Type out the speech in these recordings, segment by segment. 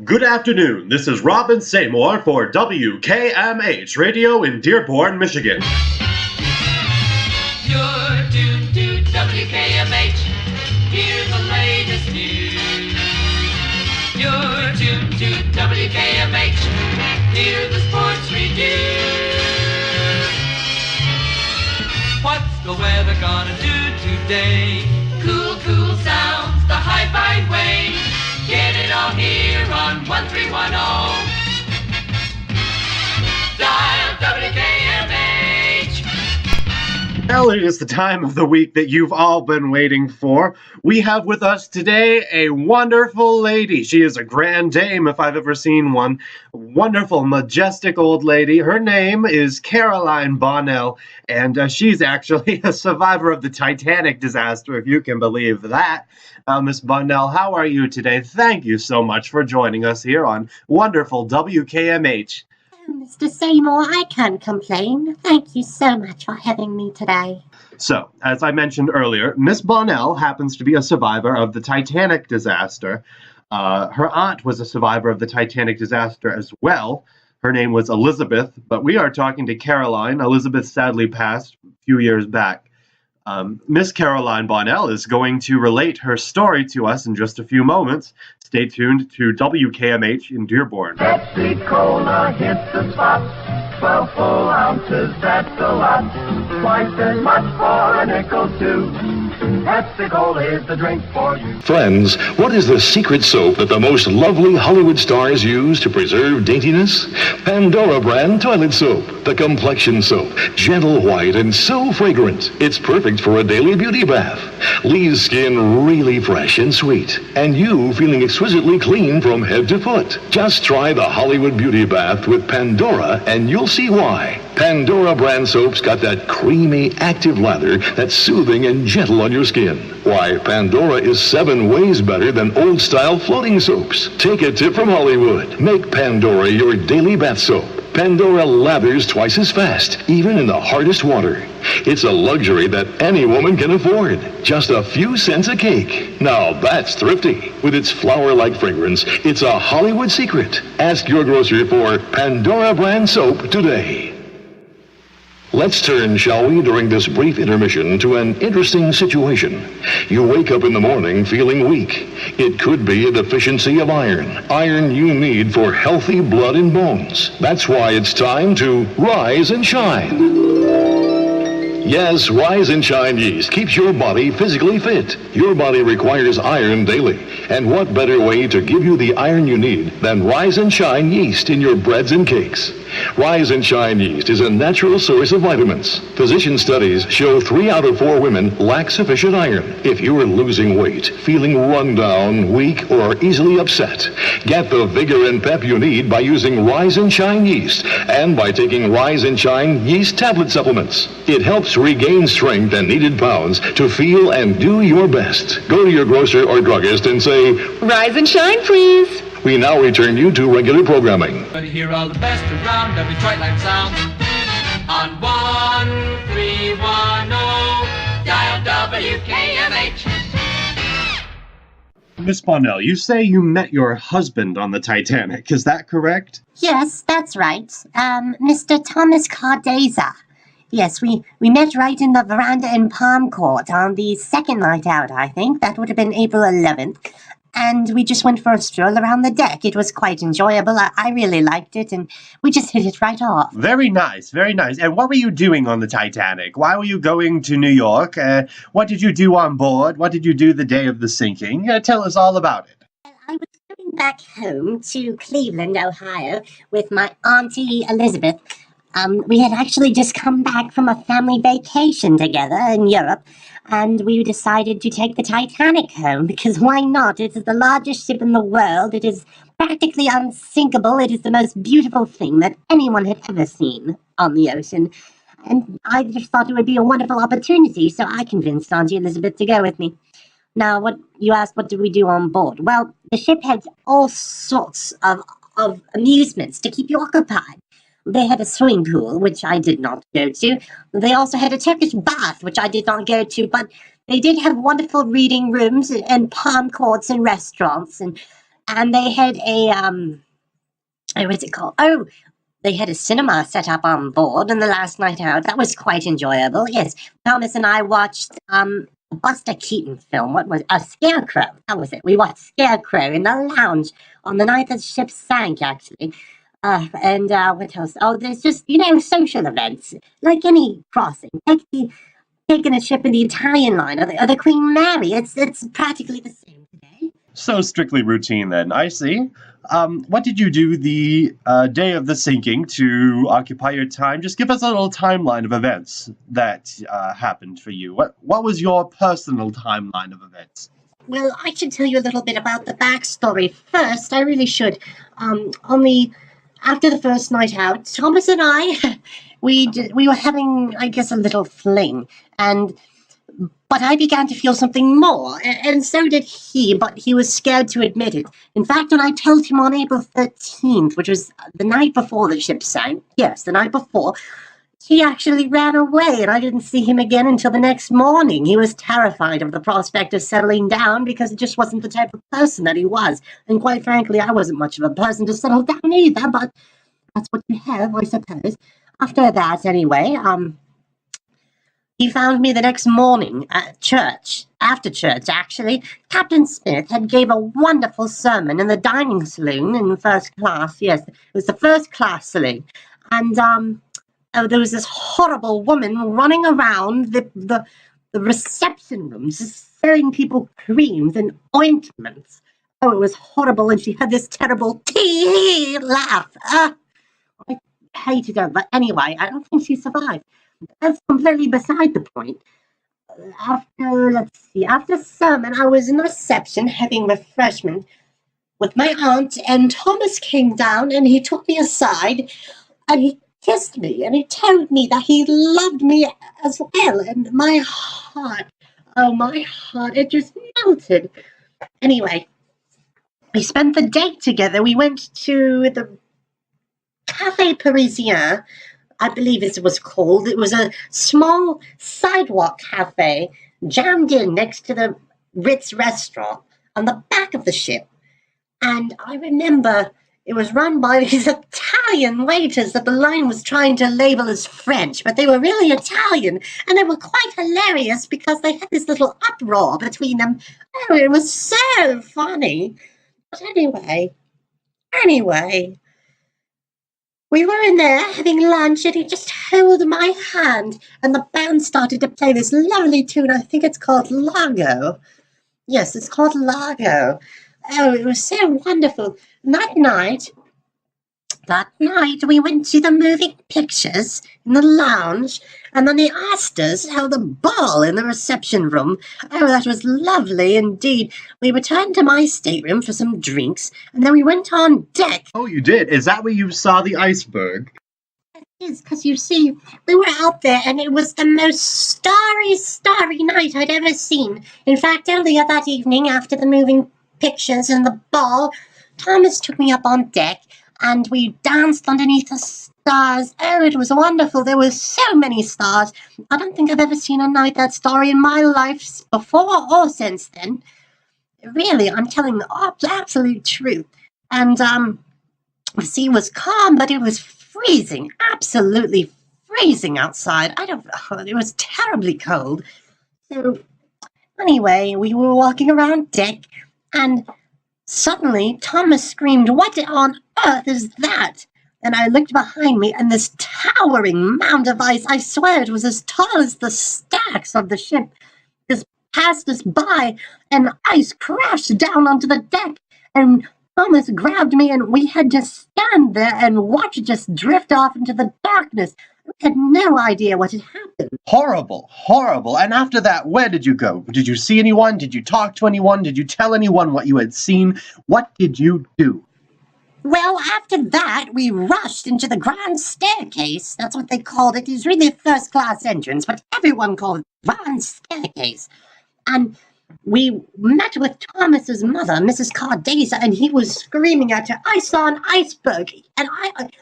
Good afternoon. This is Robin Seymour for WKMH Radio in Dearborn, Michigan. You're tuned to WKMH. Hear the latest news. You're tuned to WKMH. Hear the sports review. What's the weather gonna do today? Cool, cool sounds the hi-fi way. Get it all here on 1310. Dial WKMH. Well, it is the time of the week that you've all been waiting for. We have with us today a wonderful lady. She is a grand dame if I've ever seen one. Wonderful, majestic old lady. Her name is Caroline Bonnell, and she's actually a survivor of the Titanic disaster, if you can believe that. Miss Bonnell, how are you today? Thank you so much for joining us here on wonderful WKMH. Mr. Seymour, I can't complain. Thank you so much for having me today. So, as I mentioned earlier, Miss Bonnell happens to be a survivor of the Titanic disaster. Her aunt was a survivor of the Titanic disaster as well. Her name was Elizabeth, but we are talking to Caroline. Elizabeth sadly passed a few years back. Miss Caroline Bonnell is going to relate her story to us in just a few moments. Stay tuned to WKMH in Dearborn. Pepsi-Cola hits the spot. 12 full ounces, that's a lot. Twice as much for a nickel, too. Pepsi-Cola is the drink for you. Friends, what is the secret soap that the most lovely Hollywood stars use to preserve daintiness? Pandora brand toilet soap, the complexion soap. Gentle white and so fragrant. It's perfect for a daily beauty bath. Leaves skin really fresh and sweet. And you feeling exquisitely clean from head to foot. Just try the Hollywood Beauty Bath with Pandora and you'll see why. Pandora brand soap's got that creamy, active lather that's soothing and gentle on your skin. Why, Pandora is 7 ways better than old-style floating soaps. Take a tip from Hollywood. Make Pandora your daily bath soap. Pandora lathers twice as fast, even in the hardest water. It's a luxury that any woman can afford. Just a few cents a cake. Now that's thrifty. With its flower-like fragrance, it's a Hollywood secret. Ask your grocer for Pandora brand soap today. Let's turn, shall we, during this brief intermission to an interesting situation. You wake up in the morning feeling weak. It could be a deficiency of iron. Iron you need for healthy blood and bones. That's why it's time to rise and shine. Yes, Rise and Shine yeast keeps your body physically fit. Your body requires iron daily. And what better way to give you the iron you need than Rise and Shine yeast in your breads and cakes? Rise and Shine yeast is a natural source of vitamins. Physician studies show 3 out of 4 women lack sufficient iron. If you are losing weight, feeling run down, weak, or easily upset, get the vigor and pep you need by using Rise and Shine yeast and by taking Rise and Shine yeast tablet supplements. It helps regain strength and needed pounds to feel and do your best. Go to your grocer or druggist and say, Rise and shine, please. We now return you to regular programming. But hear all the best around every twilight sound. On 1310, dial WKMH. Miss Bonnell, you say you met your husband on the Titanic. Is that correct? Yes, that's right. Mr. Thomas Cardeza. Yes, we met right in the veranda in Palm Court on the second night out, I think. That would have been April 11th. And we just went for a stroll around the deck. It was quite enjoyable. I really liked it, and we just hit it right off. Very nice, very nice. And what were you doing on the Titanic? Why were you going to New York? What did you do on board? What did you do the day of the sinking? Tell us all about it. I was going back home to Cleveland, Ohio, with my auntie Elizabeth. We had actually just come back from a family vacation together in Europe, and we decided to take the Titanic home, because why not? It is the largest ship in the world. It is practically unsinkable. It is the most beautiful thing that anyone had ever seen on the ocean. And I just thought it would be a wonderful opportunity, so I convinced Auntie Elizabeth to go with me. Now, you asked, what did we do on board? Well, the ship had all sorts of amusements to keep you occupied. They had a swimming pool, which I did not go to. They also had a Turkish bath, which I did not go to, but they did have wonderful reading rooms and palm courts and restaurants. And and they had what's it called? Oh, they had a cinema set up on board on the last night out. That was quite enjoyable. Yes, Thomas and I watched a Buster Keaton film. What was a Scarecrow? That was it. We watched Scarecrow in the lounge on the night that the ship sank, actually. And what else? Oh, there's just, social events like any crossing. Taking a ship in the Italian line or the Queen Mary. It's practically the same today. So strictly routine then, I see. What did you do the day of the sinking to occupy your time? Just give us a little timeline of events that happened for you. What was your personal timeline of events? Well, I should tell you a little bit about the backstory first. I really should. After the first night out, Thomas and I, we were having, I guess, a little fling, but I began to feel something more, and so did he, but he was scared to admit it. In fact, when I told him on April 13th, which was the night before the ship sank, yes, the night before, he actually ran away, and I didn't see him again until the next morning. He was terrified of the prospect of settling down because it just wasn't the type of person that he was. And quite frankly, I wasn't much of a person to settle down either, but that's what you have, I suppose. After that, anyway, he found me the next morning at church. After church, actually. Captain Smith had gave a wonderful sermon in the dining saloon in first class. Yes, it was the first class saloon. And there was this horrible woman running around the reception rooms, just selling people creams and ointments. Oh, it was horrible, and she had this terrible tee laugh. I hated her, but anyway, I don't think she survived. That's completely beside the point. After sermon, I was in the reception having refreshment with my aunt, and Thomas came down, and he took me aside, and he kissed me, and he told me that he loved me as well, and my heart, it just melted. Anyway, we spent the day together. We went to the Café Parisien, I believe it was called. It was a small sidewalk cafe jammed in next to the Ritz restaurant on the back of the ship. And I remember it was run by these Italian waiters that the line was trying to label as French, but they were really Italian, and they were quite hilarious because they had this little uproar between them. Oh, it was so funny. But anyway, we were in there having lunch, and he just held my hand, and the band started to play this lovely tune. I think it's called Largo. Yes, it's called Largo. Oh, it was so wonderful. And that night, we went to the moving pictures in the lounge, and then they asked us how the ball in the reception room. Oh, that was lovely indeed. We returned to my stateroom for some drinks, and then we went on deck. Oh, you did? Is that where you saw the iceberg? It is, because you see, we were out there, and it was the most starry night I'd ever seen. In fact, earlier that evening, after the moving pictures and the ball, Thomas took me up on deck, and we danced underneath the stars. Oh, it was wonderful. There were so many stars. I don't think I've ever seen a night that starry in my life before or since then. Really, I'm telling the absolute truth. And the sea was calm, but it was freezing, absolutely freezing outside. It was terribly cold. So anyway, we were walking around deck, and suddenly Thomas screamed, "What on earth is that?" And I looked behind me, and this towering mound of ice, I swear it was as tall as the stacks of the ship, just passed us by, and ice crashed down onto the deck, and Thomas grabbed me, and we had to stand there and watch it just drift off into the darkness. We had no idea what had happened. Horrible. And after that, where did you go? Did you see anyone? Did you talk to anyone? Did you tell anyone what you had seen? What did you do? Well, after that, we rushed into the grand staircase. That's what they called it. It was really a first-class entrance, but everyone called it grand staircase. And we met with Thomas's mother, Mrs. Cardeza, and he was screaming at her, "I saw an iceberg," and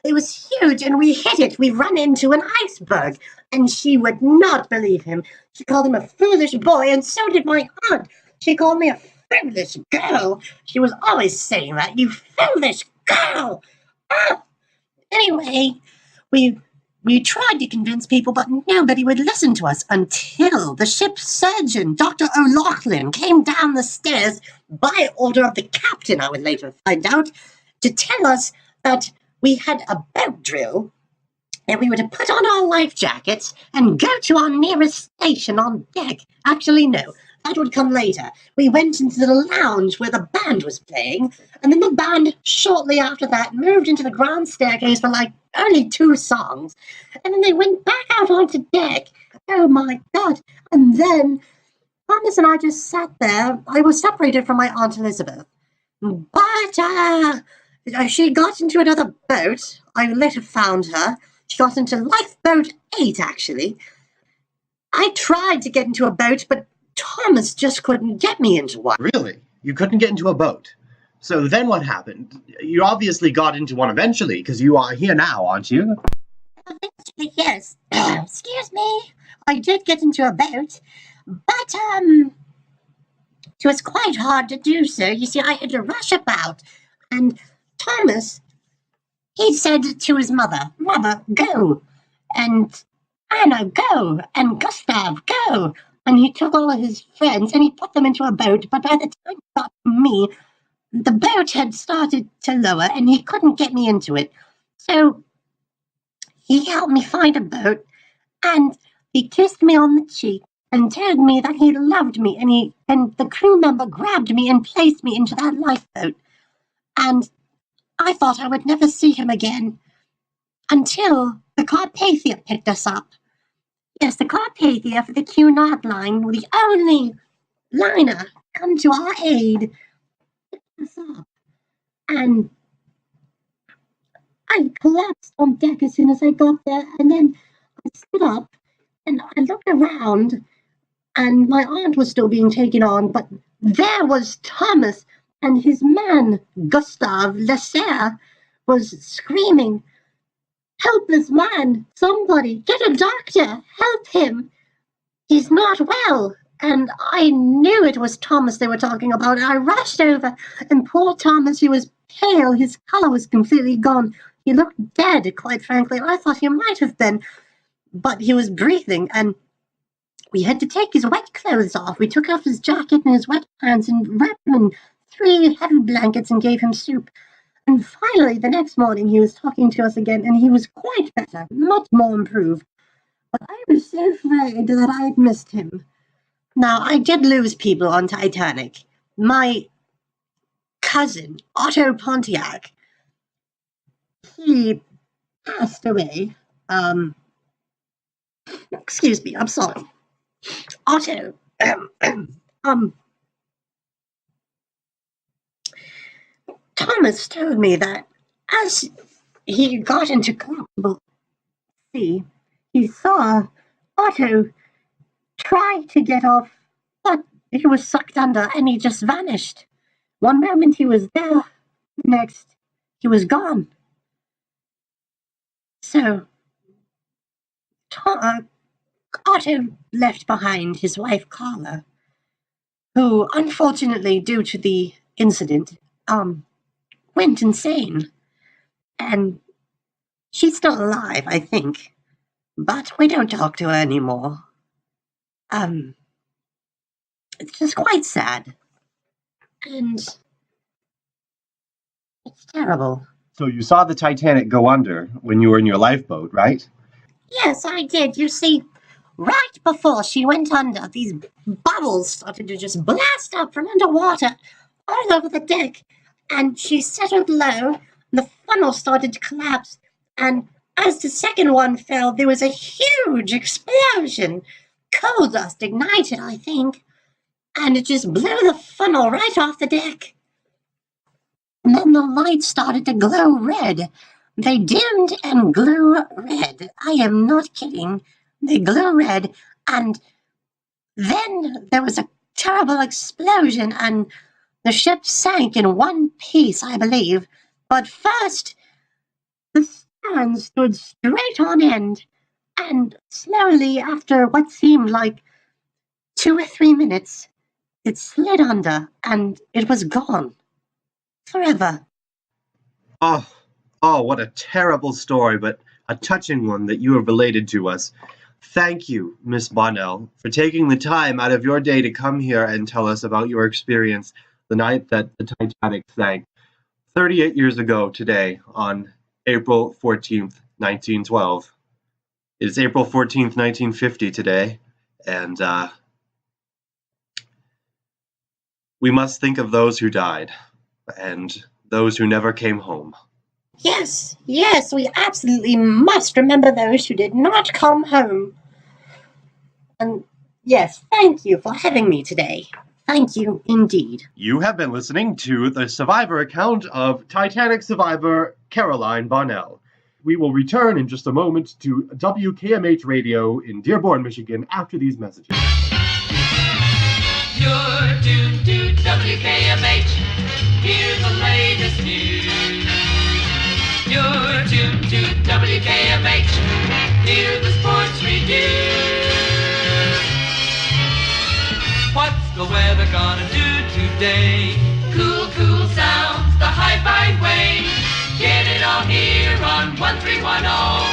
it was huge, and we hit it. We ran into an iceberg, and she would not believe him. She called him a foolish boy, and so did my aunt. She called me a foolish girl. She was always saying that, you foolish girl. Ah! Anyway, we tried to convince people, but nobody would listen to us until the ship's surgeon, Dr. O'Loughlin, came down the stairs by order of the captain, I would later find out, to tell us that we had a boat drill and we were to put on our life jackets and go to our nearest station on deck. Actually, no, that would come later. We went into the lounge where the band was playing, and then the band, shortly after that, moved into the grand staircase for like only 2 songs, and then they went back out onto deck. Oh my God. And then Thomas and I just sat there. I was separated from my Aunt Elizabeth, but she got into another boat. I later found her. She got into lifeboat 8, actually. I tried to get into a boat, but Thomas just couldn't get me into one. Really? You couldn't get into a boat? So then what happened? You obviously got into one eventually, because you are here now, aren't you? Eventually, yes. Excuse me. I did get into a boat, but, it was quite hard to do so. You see, I had to rush about, and Thomas, he said to his mother, "Mother, go," and Anna, go, and Gustav, go. And he took all of his friends and he put them into a boat, but by the time he got to me, the boat had started to lower and he couldn't get me into it. So he helped me find a boat, and he kissed me on the cheek and told me that he loved me, and the crew member grabbed me and placed me into that lifeboat. And I thought I would never see him again until the Carpathia picked us up. Yes, the Carpathia for the Cunard line, the only liner come to our aid, picked us up. And I collapsed on deck as soon as I got there, and then I stood up and I looked around, and my aunt was still being taken on, but there was Thomas, and his man, Gustav Lesser, was screaming, "Helpless man, somebody, get a doctor, help him. He's not well." And I knew it was Thomas they were talking about. I rushed over, and poor Thomas, he was pale, his color was completely gone. He looked dead, quite frankly. I thought he might have been, but he was breathing, and we had to take his wet clothes off. We took off his jacket and his wet pants and wrapped him in 3 heavy blankets and gave him soup. And finally, the next morning, he was talking to us again, and he was quite better, much more improved. But I was so afraid that I'd missed him. Now, I did lose people on Titanic. My cousin, Otto Pontiac, he passed away. Excuse me, I'm sorry. Otto, Thomas told me that as he got into comfortable sea, he saw Otto try to get off, but he was sucked under and he just vanished. One moment he was there, the next he was gone. So Otto left behind his wife Carla, who unfortunately, due to the incident, went insane. And she's still alive, I think, but we don't talk to her anymore. It's just quite sad. And it's terrible. So you saw the Titanic go under when you were in your lifeboat, right? Yes, I did. You see, right before she went under, these bubbles started to just blast up from underwater all over the deck. And she settled low, and the funnel started to collapse. And as the second one fell, there was a huge explosion. Coal dust ignited, I think. And it just blew the funnel right off the deck. And then the lights started to glow red. They dimmed and grew red. I am not kidding. They grew red, and then there was a terrible explosion, and the ship sank in one piece, I believe. But first, the stern stood straight on end, and slowly, after what seemed like 2 or 3 minutes, It slid under, and it was gone. Forever. Oh, what a terrible story, but a touching one that you have related to us. Thank you, Miss Bonnell, for taking the time out of your day to come here and tell us about your experience the night that the Titanic sank 38 years ago today on April 14th, 1912. It's April 14th, 1950 today, and we must think of those who died and those who never came home. Yes, we absolutely must remember those who did not come home. And yes, thank you for having me today. Thank you indeed. You have been listening to the survivor account of Titanic survivor Caroline Bonnell. We will return in just a moment to WKMH Radio in Dearborn, Michigan after these messages. You're tuned to WKMH. Hear the latest news. You're tuned to WKMH. Hear the sports review. What's the weather gonna do today? Cool, cool sounds the hi-fi way. Get it all here on 1310.